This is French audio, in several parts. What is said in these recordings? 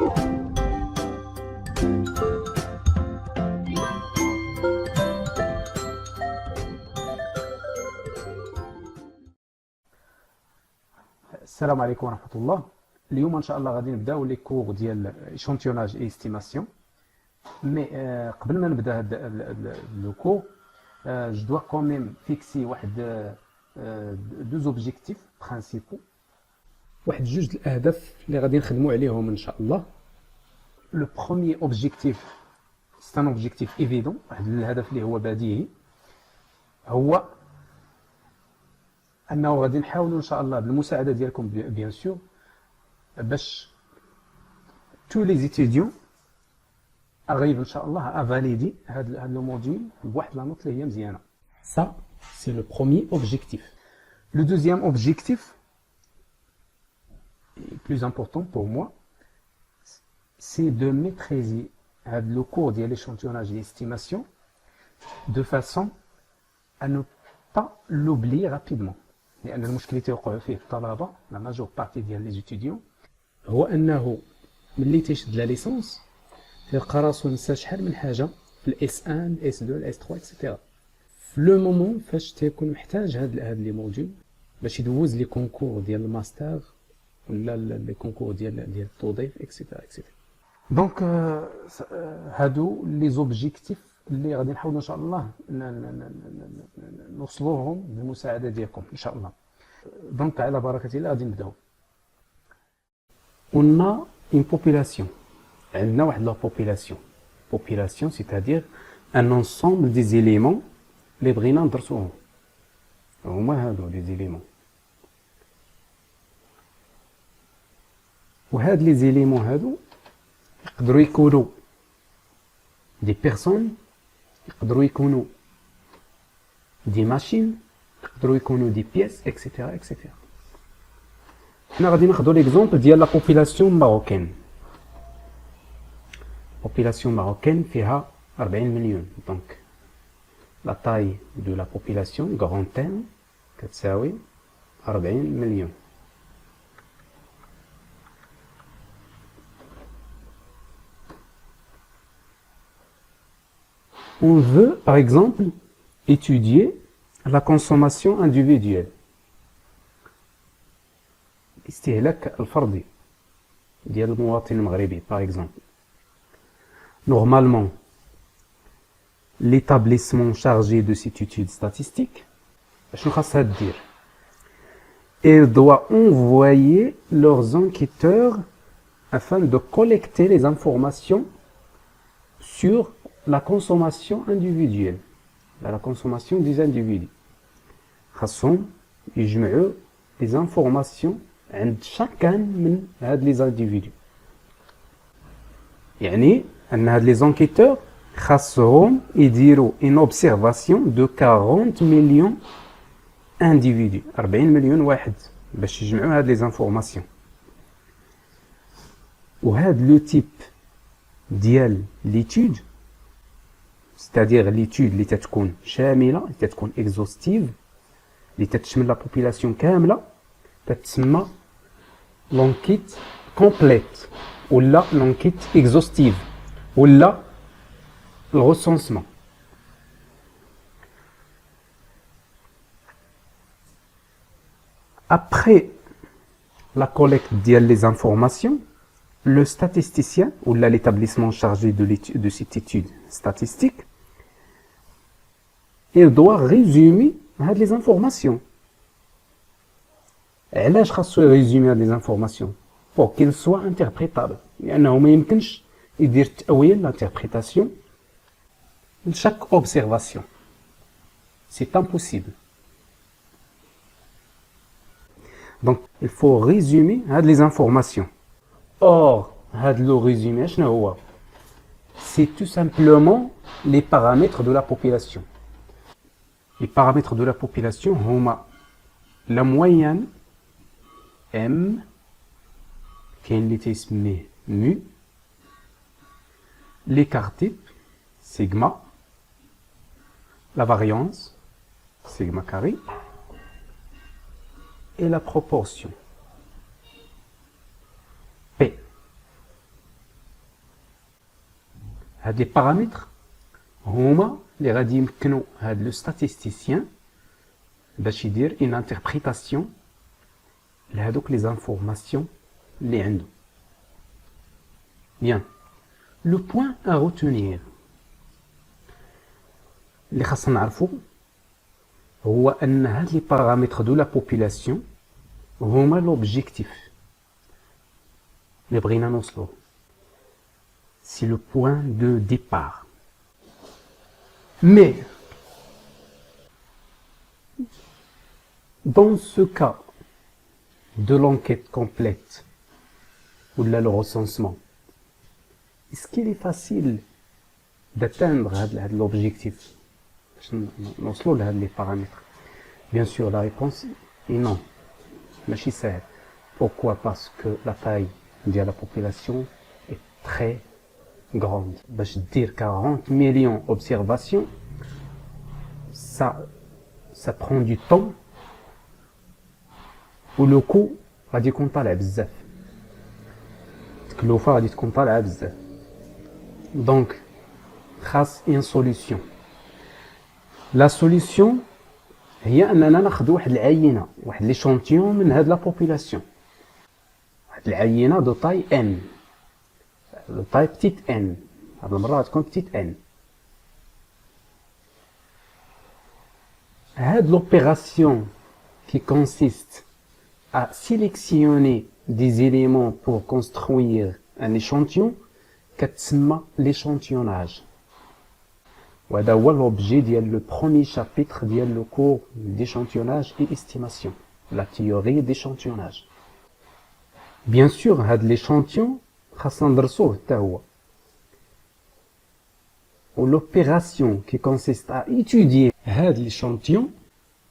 السلام عليكم ورحمة الله. اليوم ان شاء الله غادي نبداو لي كور ديال échantillonnage et estimation. مي قبل ما نبدا هاد لو كور je dois quand même fixer واحد deux objectifs principaux، واحد جوج الاهداف اللي غادي نخدموا عليهم ان شاء الله. Le premier objectif c'est un objectif évident، واحد الهدف اللي هو بديهي، هو انه غادي نحاولوا ان شاء الله بالمساعده ديالكم بيان سور باش tous les étudiants arrivent ان شاء الله à valider هذا لو موديول بواحد لا نوت اللي هي مزيانه. Ça c'est le premier objectif. Le deuxième objectif et plus important pour moi c'est de maîtriser le cours de l'échantillonnage et l'estimation de façon à ne pas l'oublier rapidement. لأن المشكل اللي تيوقعوا فيه الطلبة لا ماجور بارتي ديال لي ستوديون هو أنه ملي تيشد لا ليسونس تلقى راسو نسى شحال من حاجة في الاس 1 الاس 2 الاس 3 اكسيتيرا. في لو مومون فاش تيكون محتاج هاد لي موديول باش يدوز لي كونكور ديال الماستر ولا لي كونكور ديال التوظيف اكسيتيرا اكسيتيرا. دونك هادو لي زوبجيكتيف اللي غادي نحاولوا ان شاء الله نوصلوهم بالمساعده ديالكم ان شاء الله. دونك على بركه الله غادي نبداو. قلنا une population، عندنا واحد لا population c'est-à-dire un ensemble des éléments اللي بغينا ندرسوهم، هما هادو لي زيليمون. وهاد لي زيليمون هادو يقدروا يكونوا دي بيرسون، يقدروا يكونوا دي ماشين، يقدروا يكونوا دي بيس اكسيتيرا اكسيتيرا. حنا غادي ناخذوا ليكزومبل ديال لا بوبولاسيون ماروكين. بوبولاسيون ماروكين فيها 40 مليون، دونك لا تاي دو لا بوبولاسيون غران تيم كتساوي 40 مليون. On veut, par exemple, étudier la consommation individuelle. الاستهلاك الفردي ديال المواطن المغربي par exemple. Normalement, l'établissement chargé de cette étude statistique, شنو خاصها دير؟ Il doit envoyer leurs enquêteurs afin de collecter les informations sur la consommation individuelle، la consommation des individus. خاصهم يجمعوا les informations عند chacun من هاد les individus. يعني أن هاد les enquêteurs خاصهم يديروا une observation de 40 millions individus، 40 مليون واحد باش يجمعوا هاد les informations. وهاد لو تيب ديال l'étude c'est-à-dire l'étude اللي تتكون شامله، اللي تتكون exhaustive، اللي تتشمل لا بوبولاسيون كامله، تتسمى لونكيت كومبليت ولا لونكيت exhaustive ولا الغوسونسمون. Après la collecte ديال les informations، le statisticien ou l'établissement chargé de cette étude statistique il doit résumer les informations. علاش خاصو يريزومي هاد لي انفورماسيون؟ pour qu'il soit interprétable، لانه ما يمكنش يدير تاويل l'interprétation de chaque observation، c'est impossible. donc il faut résumer هاد les informations. Or, le résumé, c'est tout simplement les paramètres de la population. Les paramètres de la population sont la moyenne M, qui est mu, l'écart type, sigma, la variance, sigma carré, et la proportion. هاد لي بارامتر هما اللي غادي يمكنوا هاد لو ستاتيستيسيان باش يدير اون انتربريتاسيون لهادوك لي زانفورماسيون اللي عنده. Bien. Le point à retenir اللي خاصنا نعرفو هو ان هاد لي بارامتر دو لا بوبولاسيون هما لوبجيكتيف اللي بغينا نوصلو. C'est le point de départ. Mais dans ce cas de l'enquête complète ou de le recensement, est-ce qu'il est facile d'atteindre l'objectif? Les paramètres. Bien sûr, la réponse est non. Machi sahel. Pourquoi? Parce que la taille de la population est très grande. Je dire 40 millions d'observations, ça prend du temps. Ou le coût, va dire qu'on parle bzaf. الكلفة غادي تكون طالعة بزاف. دونك خاص une solution. La solution هي اننا ناخذ واحد العينة، واحد ليشونتيون من هاد لا بوبولاسيون، واحد العينة دو طاي ان، دو طاي بتيت ان، هاد المرة غتكون بتيت ان. هاد l'opération qui consiste à sélectionner des éléments pour construire un échantillon كتسمى l'échantillonnage. وهذا هو l'objet ديال le premier chapitre ديال le cours d'échantillonnage et estimation, la théorie d'échantillonnage. Bien sûr هاد l'échantillon خاصنا ندرسوه حتى هو. و l'opération qui consiste à étudier هاد l'échantillon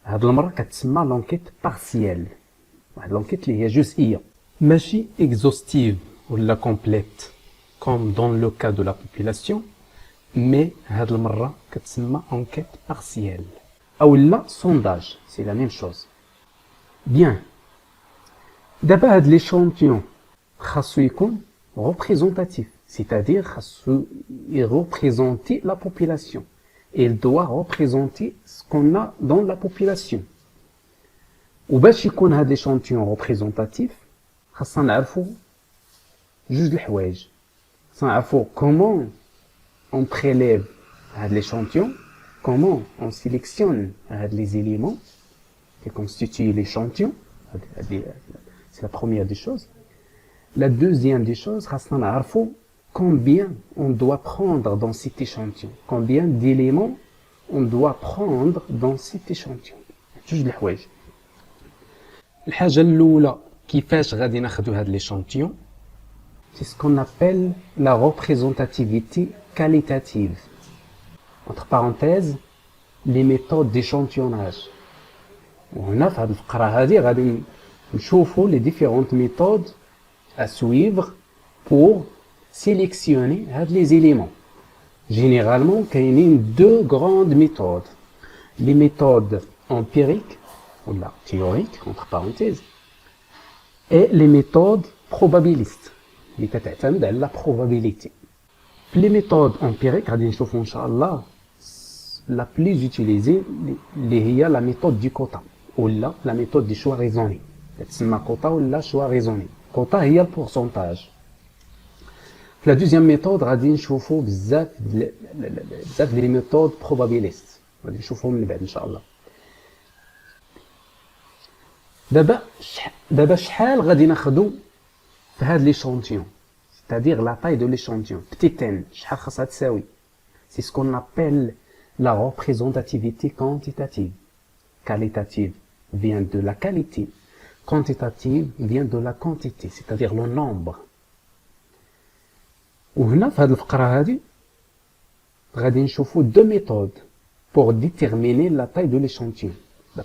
هاد المرة كتسمى l'enquête partielle. واحد l'enquête اللي هي جزئية ماشي exhaustive ولا complète comme dans le cas de la population, mais هاد المرة كتسمى enquête partielle أو لا sondage, c'est la même chose. Bien. دابا هاد l'échantillon خاصو يكون représentatif, c'est-à-dire خاصو représenter la population. Il doit représenter ce qu'on a dans la population. وباش يكون هاد l'échantillon représentatif خاصنا نعرفو جوج الحوايج. خاصنا نعرفو comment on prélève هاد l'échantillon, comment on sélectionne هاد les éléments qui constituent l'échantillon. C'est la première des choses. La deuxième des choses, خاصنا نعرفو combien on doit prendre dans cet échantillon, combien d'éléments on doit prendre dans cet échantillon. جوج الحوايج. الحاجة الأولى كيفاش غادي ناخدو هاد l'échantillon, c'est ce qu'on appelle la représentativité qualitative. Entre parenthèses, les méthodes d'échantillonnage. وهنا في هاد الفقرة هادي غادي نشوفو les différentes méthodes à suivre pour sélectionner هاد les éléments. Généralement, كاينين deux grandes méthodes. Les méthodes empiriques ou la théorique, entre parenthèses, et les méthodes probabilistes, اللي كتعتمد على la probabilité. Les méthodes empiriques, غادي نشوفوا إن شاء الله la plus utilisée اللي هي la méthode du quota ولا la méthode du choix raisonné. تسمى quota ولا choix raisonné. quota هي البورسنتاج. في la deuxième méthode غادي نشوفوا بزاف ديال les méthodes probabilistes. غادي نشوفهم من بعد إن شاء الله. دابا شحال غادي ناخدو في هاد l'échantillon, c'est-à-dire la taille de l'échantillon, petit n, شحال خاصها تساوي. C'est ce qu'on appelle la représentativité quantitative. Qualitative vient de la qualité, quantitative vient de la quantité, c'est-à-dire le nombre. وهنا في هاد الفقرة هادي غادي نشوفو deux méthodes pour déterminer la taille de l'échantillon. La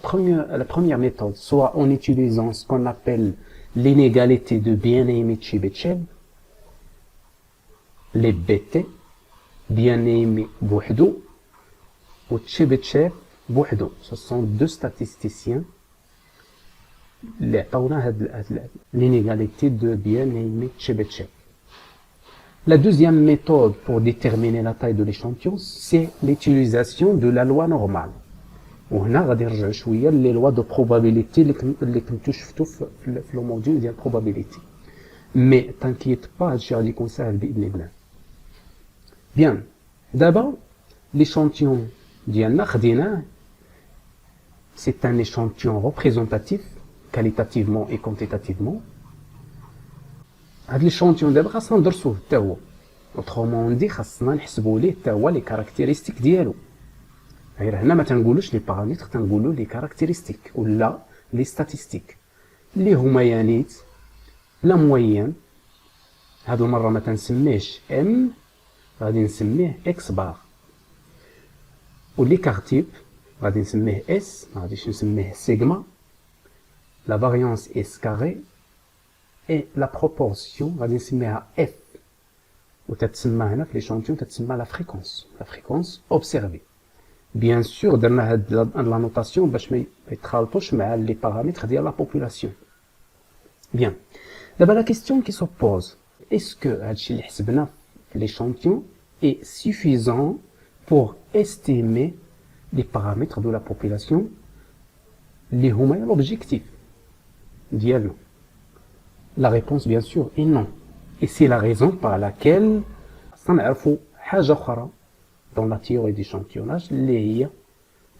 première méthode, soit en utilisant ce qu'on appelle l'inégalité de bien-aimé Chebyshev, les BT, bien-aimé بوحدو ou Chebyshev بوحدو. Ce sont deux statisticiens اللي عطاونا هاد l'inégalité de bien-aimé Chebyshev. La deuxième méthode pour déterminer la taille de l'échantillon, c'est l'utilisation de la loi normale. وهنا غادي نرجعوا شويه لي لوا دو probabilité اللي كنتو شفتو في لو موديول ديال probability. مي تنكيت با هادشي غادي يكون ساهل باذن الله. بيان دابا l'échantillon ديالنا خديناه. C'est un échantillon représentatif qualitativement et quantitativement. هاد l'échantillon دابا خاصنا ندرسوه حتى هو. autrement dit خاصنا نحسبوا ليه حتى هو لي كاركتيرستيك ديالو. غير هنا ما تنقولوش لي بارامتر، تنقولوا لي كاركتيرستيك ولا لي ستاتيستيك اللي هما يانيت لا موين. هاد المره ما تنسميهش ام، غادي نسميه اكس بار. وليكار تيب غادي نسميه اس، ما غاديش نسميه سيغما. لا فاريانس اس كاري اي لا بروبورسيون غادي نسميها اف. وتتسمى هنا في ليشانتيون تتسمى لا فريكونس اوبسيرفي. بيان سور درنا هاد لا نوتاسيون باش ما يتخلطوش مع لي بارامتر ديال لا بوبولاسيون. بيان دابا لا كيستيون كي سو بوز، اسكو هادشي اللي حسبنا في ليشانتيون اي سوفيزون pour estimer les paramètres de la population اللي هما l'objectif ديالنا. La réponse bien sûr est non. Et c'est la raison par laquelle سنعرفوا حاجة أخرى dans la théorie d'échantillonnage اللي هي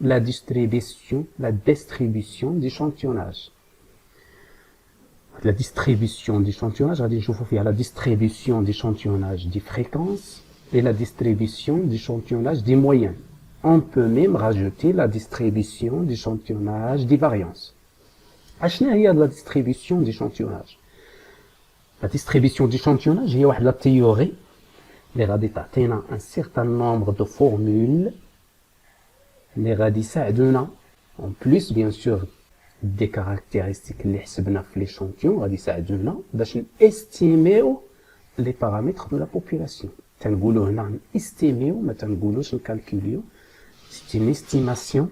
la distribution d'échantillonnage. La distribution d'échantillonnage غادي نشوفوا فيها la distribution d'échantillonnage des fréquences et la distribution d'échantillonnage des moyennes. On peut même rajouter la distribution d'échantillonnage des variances. شنو هي la distribution d'échantillonnage؟ La distribution d'échantillonnage هي واحد la théorie اللي غادي تعطينا un certain nombre de formules اللي غادي يساعدونا en plus bien sûr des caractéristiques اللي حسبنا في l'échantillon غادي يساعدونا باش نستيميو les paramètres de la population. تنقولوا هنا نستيميو ما تنقولوش نكالكوليو. c'est une estimation.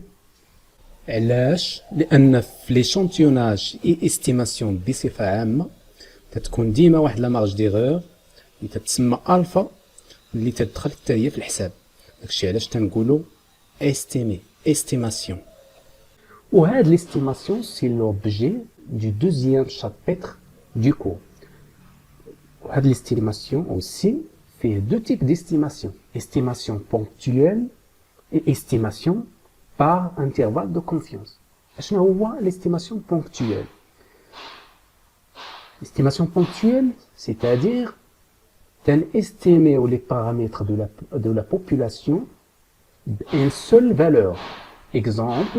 علاش؟ لان في ليشانتيوناج اي استيماسيون بصفه عامه تتكون ديما واحد لا مارج ديغور اللي تتسمى الفا اللي تدخل حتى هي في الحساب. داكشي علاش تنقولوا استيماسيون. وهاد ليستيماسيون سي لوبجي du deuxième chapitre du cours. وهاد l'estimation aussi fait deux types d'estimation. Estimation ponctuelle et estimation par intervalle de confiance. شنو هو l'estimation ponctuelle? L'estimation ponctuelle, c'est-à-dire d'estimer les paramètres de la population d'une seule valeur. Exemple,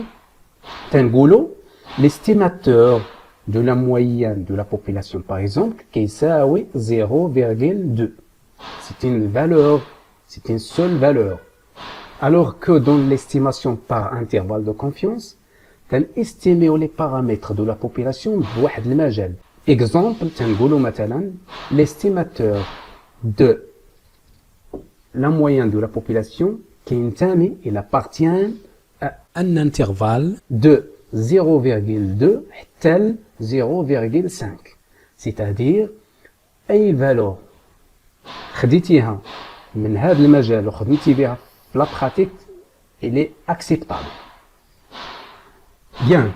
l'estimateur de la moyenne de la population, par exemple, qui est 0,2. C'est une valeur, c'est une seule valeur. Alors que dans l'estimation par intervalle de confiance, estimer les paramètres de la population بواحد المجال. Exemple, l'estimateur de la moyenne de la population qui ينتمي, il appartient à un intervalle de 0,2 tel 0,5. C'est-à-dire, أي valeur خديتيها من هذا المجال وخدمتي بها في la pratique, il est acceptable. Bien.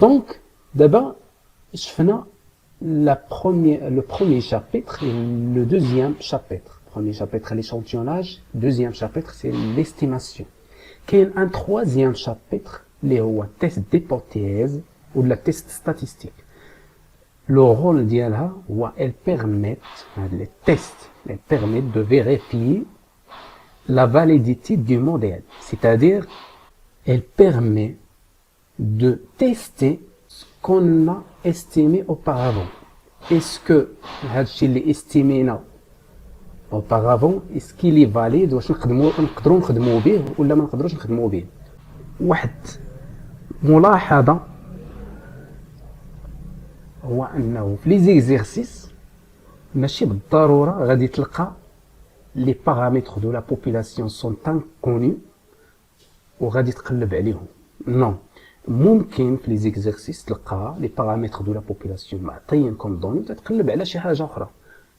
Donc, d'abord, شفنا le premier chapitre et le deuxième chapitre. Premier chapitre, l'échantillonnage. Deuxième chapitre, c'est l'estimation. كاين un troisième chapitre اللي هو test d'hypothèse ou la test statistique. Le rôle ديالها هو elles permettent, les tests, elles permettent de vérifier la validité du modèle. C'est-à-dire, elle permet de tester ce qu'on a estimé auparavant. Est-ce que هادشي اللي استيمينا auparavant est-ce qu'il est valide واش نقدروا نخدموا به ولا ما نقدروش نخدموا به؟ واحد ملاحظه هو انه في لي زيكزيرسيس ماشي بالضروره غادي تلقى لي بارامتر دو لا بوبولاسيون سون انكوني وغادي تقلب عليهم. نو، ممكن في لي زيكزيرسيس تلقى لي بارامتر دو لا بوبولاسيون معطيين كوم دوني وتتقلب على شي حاجه اخرى.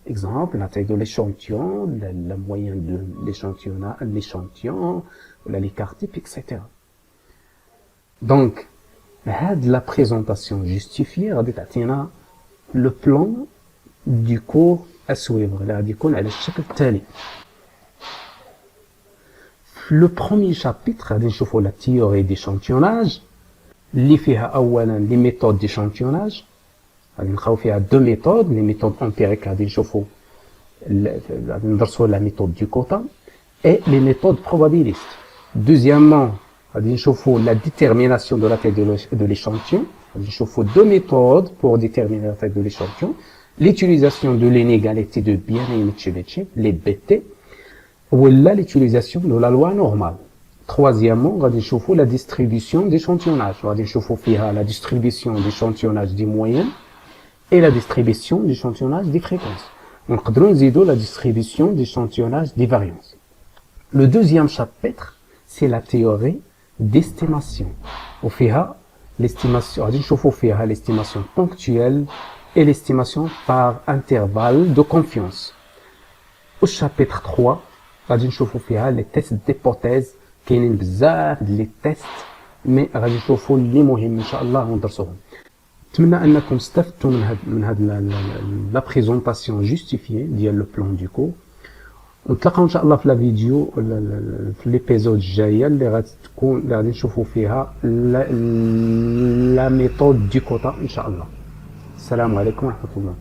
Exemple, la taille de l'échantillon, la moyenne de l'échantillon, l'écart type, etc. Donc, la présentation justifiée, le plan du cours à suivre. Le premier chapitre, c'est la théorie d'échantillonnage. Les méthodes d'échantillonnage. Il y a deux méthodes, les méthodes empiriques, la méthode du quota, et les méthodes probabilistes. Deuxièmement, la détermination de la taille de l'échantillon. Il faut deux méthodes pour déterminer la taille de l'échantillon. L'utilisation de l'inégalité de Binet-Chebyshev, les BT, ou l'utilisation de la loi normale. Troisièmement, la distribution d'échantillonnage. La distribution d'échantillonnage des moyennes et la distribution d'échantillonnage des fréquences. Donc, la distribution d'échantillonnage des variances. Le deuxième chapitre, c'est la théorie d'estimation. L'estimation ponctuelle et l'estimation par intervalle de confiance. Au chapitre 3, les tests d'hypothèse, les tests, mais les مهم إن شاء الله ندرسوهم. أتمنى أنكم استفدتوا من هذه la présentation justifiée ديال le plan du cours. ونتلاقاو ان شاء الله في لا فيديو في ليبيزود الجايه اللي غادي نشوفوا فيها لا ميثود دي كوتا ان شاء الله. السلام عليكم ورحمه الله.